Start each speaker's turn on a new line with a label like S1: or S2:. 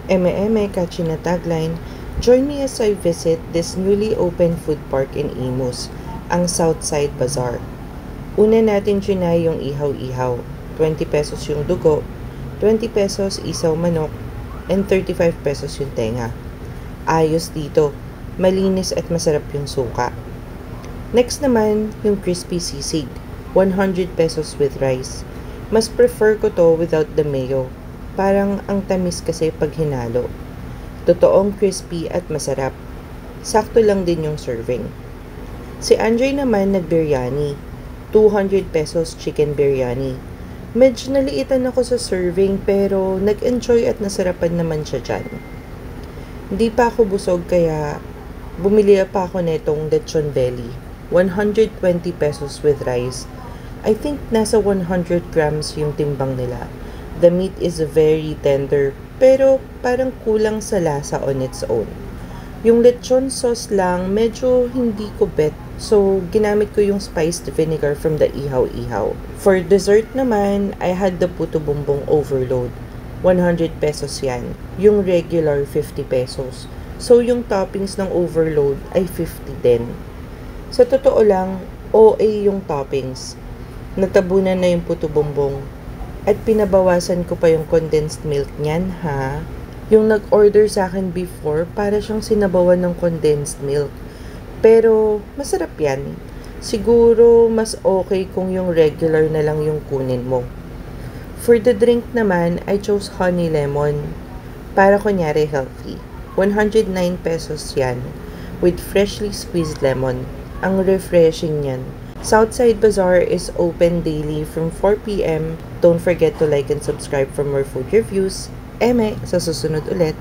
S1: Eme catchy na tagline, join me as I visit this newly opened food park in Imus, ang Southside Bazaar. Una natin trinay yung ihaw-ihaw. 20 pesos yung dugo, 20 pesos isaw manok, and 35 pesos yung tenga. Ayos dito, malinis at masarap yung suka. Next naman, yung crispy sisig, 100 pesos with rice. Mas prefer ko to without the mayo. Parang ang tamis kasi pag hinalo. Totoong crispy at masarap. Sakto lang din yung serving. Si Andre naman nag-biryani. 200 pesos chicken biryani. Medyo naliitan ako sa serving pero nag-enjoy at nasarapan naman siya dyan. Hindi pa ako busog kaya bumili pa ako netong lechon belly. 120 pesos with rice. I think nasa 100 grams yung timbang nila. The meat is very tender pero parang kulang sa lasa on its own. Yung lechon sauce lang medyo hindi ko bet so ginamit ko yung spiced vinegar from the ihaw-ihaw. For dessert naman, I had the puto bumbong overload. 100 pesos yan. Yung regular 50 pesos. So yung toppings ng overload ay 50 din. Sa totoo lang, OA yung toppings. Natabunan na yung puto bumbong. At pinabawasan ko pa yung condensed milk niyan, ha? Yung nag-order sa akin before, para siyang sinabawan ng condensed milk. Pero, masarap yan. Siguro, mas okay kung yung regular na lang yung kunin mo. For the drink naman, I chose honey lemon. Para kunyari healthy. 109 pesos yan. With freshly squeezed lemon. Ang refreshing yan. Southside Bazaar is open daily from 4 p.m. Don't forget to like and subscribe for more food reviews. Eme, sa susunod ulit.